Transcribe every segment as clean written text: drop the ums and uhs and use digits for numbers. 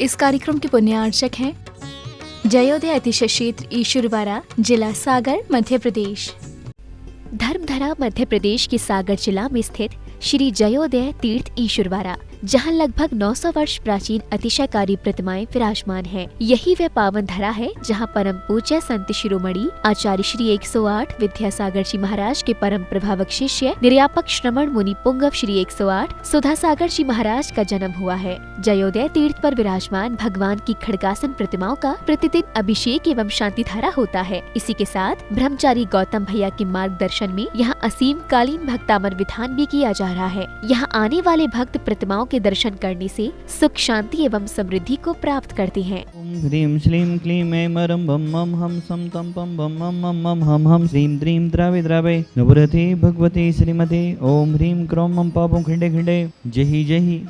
इस कार्यक्रम के पुण्यार्चक हैं जयोदय अतिशय क्षेत्र ईश्वरवाड़ा, जिला सागर, मध्य प्रदेश। धर्मधरा मध्य प्रदेश के सागर जिला में स्थित श्री जयोदय तीर्थ ईश्वरवाड़ा, जहां लगभग 900 वर्ष प्राचीन अतिशयकारी प्रतिमाएं विराजमान हैं। यही वह पावन धरा है जहां परम पूज्य संत शिरोमणि आचार्य श्री 108 विद्यासागर जी महाराज के परम प्रभावक शिष्य निर्यापक श्रमण मुनि पुंगव श्री 108 सुधासागर जी महाराज का जन्म हुआ है। जयोदय तीर्थ पर विराजमान भगवान की खड़गासन प्रतिमाओं का प्रतिदिन अभिषेक एवं शांति धारा होता है। इसी के साथ ब्रह्मचारी गौतम भैया के मार्गदर्शन में यहाँ असीम कालीन भक्तामर विधान भी किया जा रहा है। यहाँ आने वाले भक्त प्रतिमाओं के दर्शन करने से सुख, शांति एवं समृद्धि को प्राप्त करते हैं। ओम ह्रीं श्लीं क्लीं ऐं मरं बम मम हम सम तम पम बम मम मम मम हम हम श्रीं द्रीं द्रावे द्रावे नवरते भगवती श्रीमते। ओम ह्रीं क्रों मम पापं खिंडे खिंडे जहि जहि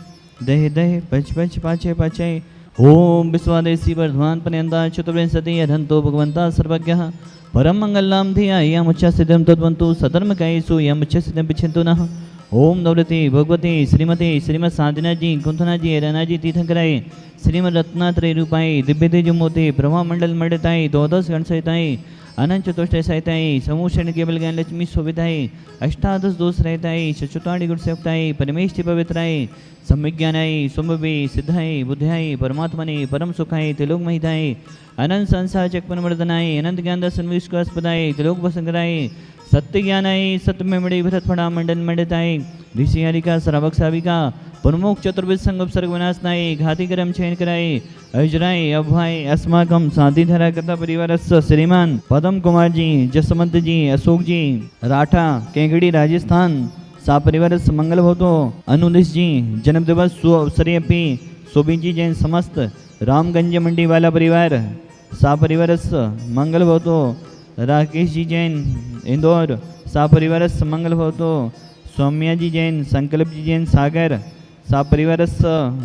दहे दहे पच पच पाचे पाचे। ओम विश्वादेशी वर्धमान पर्यन्ता चतुर्विंशति अधन्तो भगवन्ता सर्वज्ञः परम मंगलम धिया यम उच्चसिद्धं तद्वन्तु सधर्मकायेषु यम उच्चसिद्धं पिच्छन्तु नः। ओम नवरती भगवती श्रीमती श्रीमद साधना जी कुंथना जी रना जी तीर्थंकराय श्रीमद रत्नात्रय रूपाय दिव्य तेज मोते प्रभा मंडल मंडताय द्वादश गण सहिताय अनंत चतुष्ट सहिताय समूषण केवल ज्ञान लक्ष्मी शोभिताय अष्टादश दोष रहताय चतुर्ताड़ी गुण सेवताय परमेश पवित्राय सम्यज्ञानाय स्वम्भवे सिद्धाय बुद्धाय परमात्मने परम सुखाय त्रिलोक महिताय अनंत संसार चक्र वर्धनाय अनंत ज्ञान दर्शन विश्वास्पदाय त्रिलोक वसंकराय सत्य ज्ञानाय सत्य में बड़े भरत फड़ा मंडल मंडताय ऋषि हरिका श्रावक साविका प्रमुख चतुर्विद संग उपसर्ग विनाशनाय घाति करम चयन कराय अजराय अभय अस्माकम शांति धरा कथा परिवार श्रीमान पदम कुमार जी, जसवंत जी, अशोक जी, राठा केंगड़ी राजस्थान सा परिवार मंगल भवतो। अनुदेश जी जन्म दिवस श्री सोबी जी जैन समस्त रामगंज मंडी वाला परिवार सा परिवार मंगल भवतो। राकेश जी जैन इंदौर सा परिवार मंगल भवतो। सौम्या जी जैन संकल्प जी जैन सागर सा परिवार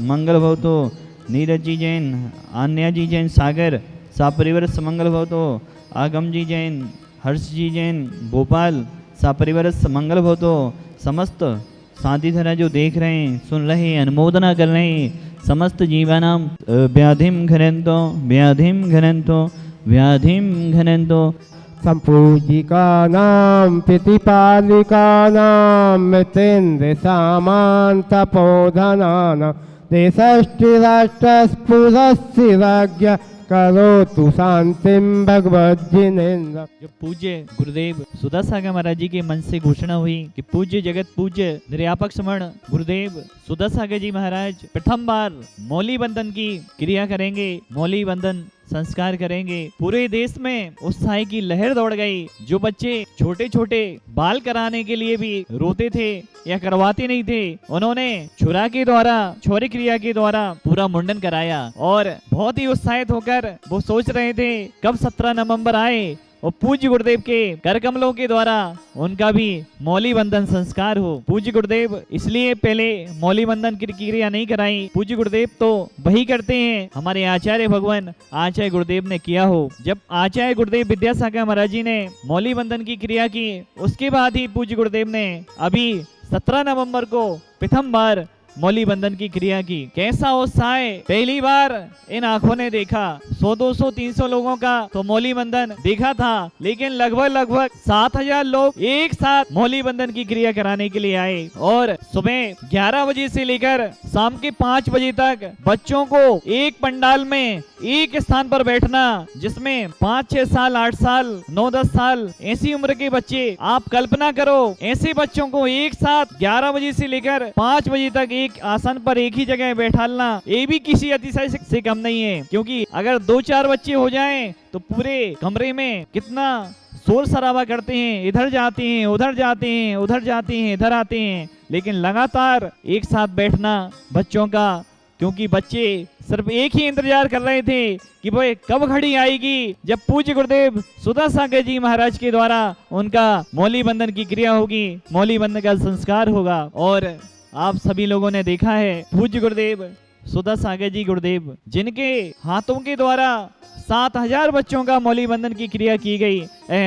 मंगल भवतो। नीरज जी जैन आन्या जी जैन सागर सा परिवार मंगल भवतो। आगम जी जैन हर्ष जी जैन भोपाल सा परिवार मंगल भवतो। समस्त शांति धरा जो देख रहे हैं, सुन रहे हैं, अनुमोदना कर रहे हैं, समस्त जीवानाम व्याधिम घनंतो व्याधिम घनंतो व्याधिम घनंतो। संपूजिकानां प्रतिपालिकानां मृतेन्द्र सामान्तपोधनानां देशष्टिराष्ट्रस्फुरस्थिराज्ञ करोतु शांतिं भगवज्जिनेन्द्र। जब पूज्य गुरुदेव सुधासागर महाराज जी के मन से घोषणा हुई कि पूज्य जगत पूज्य निर्यापक श्रमण गुरुदेव सुधासागर जी महाराज प्रथम बार मौली बंधन की क्रिया करेंगे, मौली बंधन संस्कार करेंगे, पूरे देश में उत्साह की लहर दौड़ गई। जो बच्चे छोटे छोटे बाल कराने के लिए भी रोते थे या करवाते नहीं थे, उन्होंने छुरा के द्वारा, छुरी क्रिया के द्वारा पूरा मुंडन कराया और बहुत ही उत्साहित होकर वो सोच रहे थे कब 17 नवंबर आए और पूज्य गुरुदेव के कर कमलों के द्वारा उनका भी मौली बंधन संस्कार हो। पूज्य गुरुदेव इसलिए पहले मौली बंधन की क्रिया नहीं कराई। पूज्य गुरुदेव तो वही करते हैं हमारे आचार्य भगवान आचार्य गुरुदेव ने किया हो। जब आचार्य गुरुदेव विद्यासागर महाराज जी ने मौली बंधन की क्रिया की, उसके बाद ही पूज्य गुरुदेव ने अभी 17 नवंबर को प्रथम बार मौली बंधन की क्रिया की। कैसा उत्साह, पहली बार इन आंखों ने देखा। 100, 200, 300 लोगों का तो मौली बंधन देखा था, लेकिन लगभग 7000 लोग एक साथ मौली बंधन की क्रिया कराने के लिए आए और सुबह 11 बजे से लेकर शाम के 5 बजे तक बच्चों को एक पंडाल में एक स्थान पर बैठना, जिसमें 5, 6 साल, 8 साल, 9, 10 साल ऐसी उम्र के बच्चे, आप कल्पना करो ऐसे बच्चों को एक साथ 11 बजे से लेकर 5 बजे तक एक आसन पर एक ही जगह बैठालना, ये भी किसी अतिशय से कम नहीं है। क्योंकि अगर 2-4 बच्चे हो जाएं तो पूरे कमरे में कितना शोर शराबा करते हैं, इधर जाते हैं, उधर जाते हैं, उधर जाते हैं, इधर आते हैं। लेकिन लगातार एक साथ बैठना बच्चों का, क्योंकि बच्चे सिर्फ एक ही इंतजार कर रहे थे कि भाई कब घड़ी आएगी जब पूज्य गुरुदेव सुधासागर जी महाराज के द्वारा उनका मौली बंधन की क्रिया होगी, मौली बंधन का संस्कार होगा। और आप सभी लोगों ने देखा है पूज्य गुरुदेव सुधासागर जी गुरुदेव जिनके हाथों के द्वारा 7000 बच्चों का मौली बंधन की क्रिया की गई।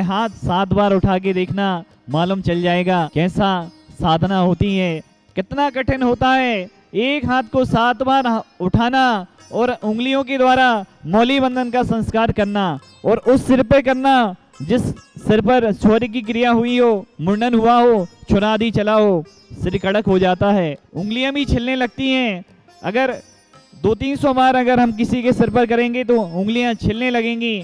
हाथ 7 बार उठा के देखना, मालूम चल जाएगा कैसा साधना होती है, कितना कठिन होता है। एक हाथ को 7 बार उठाना और उंगलियों के द्वारा मौली बंधन का संस्कार करना, और उस सिर पे करना जिस सिर पर छुरे की क्रिया हुई हो, मुंडन हुआ हो, छुरा आदि चला हो, सिर कड़क हो जाता है, उंगलियां भी छिलने लगती हैं। अगर 200-300 बार अगर हम किसी के सिर पर करेंगे तो उंगलियां छिलने लगेंगी,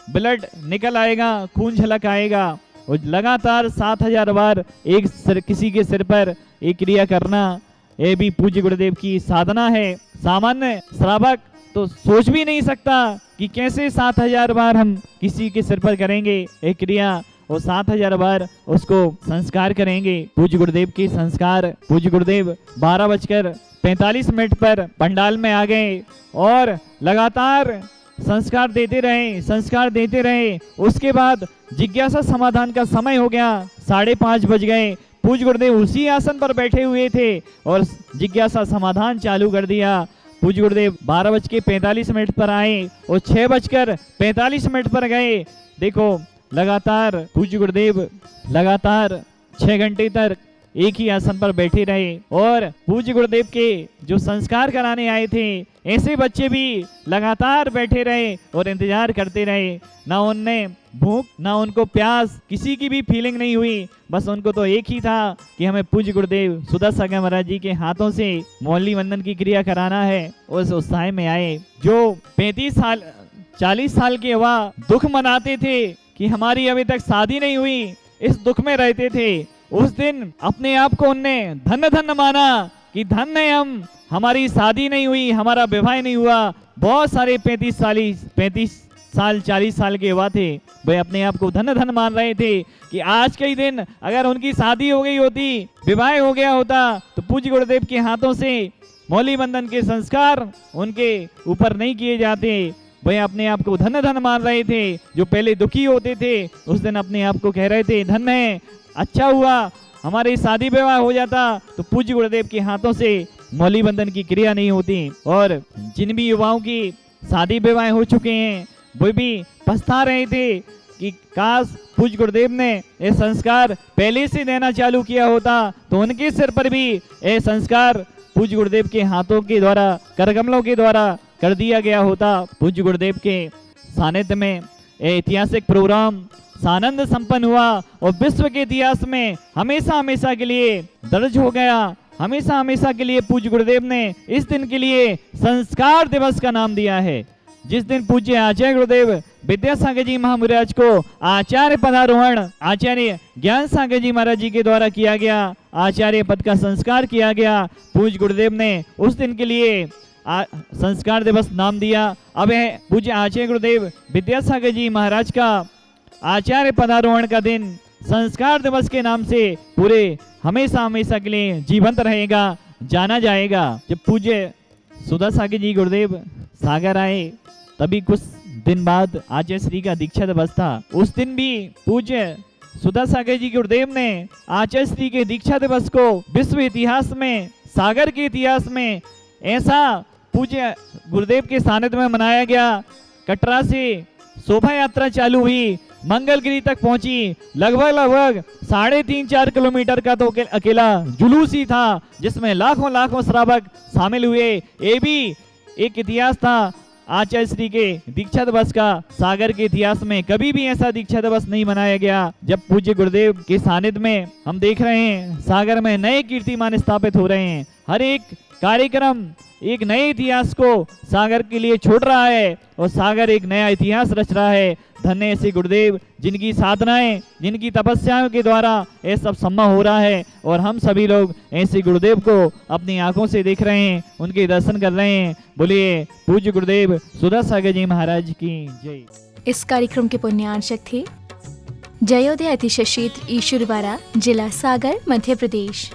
ब्लड निकल आएगा, खून झलक आएगा। और लगातार 7000 बार एक सिर किसी के सिर पर एक क्रिया करना, ये भी पूज्य गुरुदेव की साधना है। सामान्य श्रावक तो सोच भी नहीं सकता कि कैसे 7000 बार हम किसी के सिर पर करेंगे एक क्रिया और 7000 बार उसको संस्कार करेंगे। पूज्य गुरुदेव के संस्कार, पूज्य गुरुदेव 12:45 पर पंडाल में आ गए और लगातार संस्कार देते रहे। उसके बाद जिज्ञासा समाधान का समय हो गया, 5:30 बज गए। पूज्य गुरुदेव उसी आसन पर बैठे हुए थे और जिज्ञासा समाधान चालू कर दिया। पूज्य गुरुदेव 12:45 पर आए और 6:45 पर गए। देखो लगातार पूज्य गुरुदेव लगातार 6 घंटे तक एक ही आसन पर बैठे रहे और पूज्य गुरुदेव के जो संस्कार कराने आए थे ऐसे बच्चे भी लगातार बैठे रहे और इंतजार करते रहे। ना उनने भूख ना उनको प्यास किसी की भी फीलिंग नहीं हुई, बस उनको तो एक ही था कि हमें पूज्य गुरुदेव सुधा सागर महाराज जी के हाथों से मौली वंदन की क्रिया कराना है। उस उत्साह में आए। जो 40 साल के युवा दुख मनाते थे कि हमारी अभी तक शादी नहीं हुई, इस दुख में रहते थे, उस दिन अपने आप को उनने धन्य माना कि धन्य हमारी शादी नहीं हुई, हमारा विवाह नहीं हुआ। बहुत सारे 35 साल 40 साल के युवा थे, वे अपने आप को धन्य मान रहे थे कि आज के ही दिन अगर उनकी शादी हो गई होती, विवाह हो गया होता, तो पूज्य गुरुदेव के हाथों से मौली बंधन के संस्कार उनके ऊपर नहीं किए जाते। वे अपने आप को धन्य मान रहे थे। जो पहले दुखी होते थे उस दिन अपने आप को कह रहे थे धन्य है, अच्छा हुआ हमारी शादी विवाह हो जाता तो पूज्य गुरुदेव के हाथों से मौली बंधन की क्रिया नहीं होती। और जिन भी युवाओं की शादी विवाह हो चुके हैं वो भी पछता रहे थे कि काश पूज्य गुरुदेव ने ये संस्कार पहले से देना चालू किया होता तो उनके सिर पर भी ये संस्कार पूज्य गुरुदेव के हाथों के द्वारा, करकमलों के द्वारा कर दिया गया होता। पूज्य गुरुदेव के सानिध्य में ऐतिहासिक प्रोग्राम सानंद संपन्न हुआ और विश्व के इतिहास में हमेशा के लिए दर्ज हो गया। हमेशा के लिए पूज्य गुरुदेव ने इस दिन के लिए संस्कार दिवस का नाम दिया है। जिस दिन पूज्य आचार्य गुरुदेव विद्यासागर जी महाराज को आचार्य पदारोहण आचार्य ज्ञान सागर जी महाराज जी के द्वारा किया गया, आचार्य पद का संस्कार किया गया, पूज्य गुरुदेव ने उस दिन के लिए संस्कार दिवस नाम दिया। अब है पूज्य आचार्य गुरुदेव विद्यासागर जी महाराज का आचार्य पदारोहण का दिन संस्कार दिवस के नाम से पूरे हमेशा के लिए जीवंत रहेगा, जाना जाएगा। जब पूज्य सुधा सागर जी गुरुदेव सागर आए तभी कुछ दिन बाद आचार्य श्री का दीक्षा दिवस था। उस दिन भी पूज्य सुधा सागर जी गुरुदेव ने आचार्य श्री के दीक्षा दिवस को विश्व इतिहास में, सागर के इतिहास में ऐसा पूज्य गुरुदेव के सानिध्य में मनाया गया। कटरा से शोभा यात्रा चालू हुई, मंगलगिरी तक पहुंची। लगभग 3.5-4 किलोमीटर का तो अकेला जुलूस ही था जिसमें लाखों श्रावक शामिल हुए। ये भी एक इतिहास था आचार्य श्री के दीक्षा दिवस का। सागर के इतिहास में कभी भी ऐसा दीक्षा दिवस नहीं मनाया गया। जब पूज्य गुरुदेव के सानिध्य में हम देख रहे हैं सागर में नए कीर्तिमान स्थापित हो रहे हैं। हर एक कार्यक्रम एक नए इतिहास को सागर के लिए छोड़ रहा है और सागर एक नया इतिहास रच रहा है। धन्य ऐसे गुरुदेव जिनकी साधनाएं, जिनकी तपस्याओं के द्वारा ये सब संभव हो रहा है और हम सभी लोग ऐसे गुरुदेव को अपनी आंखों से देख रहे हैं, उनके दर्शन कर रहे हैं। बोलिए पूज्य गुरुदेव सुधा सागर जी महाराज की जय। इस कार्यक्रम के पुण्यार्चक थे जयोदय अतिशय क्षेत्र ईश्वरवाड़ा, जिला सागर, मध्य प्रदेश।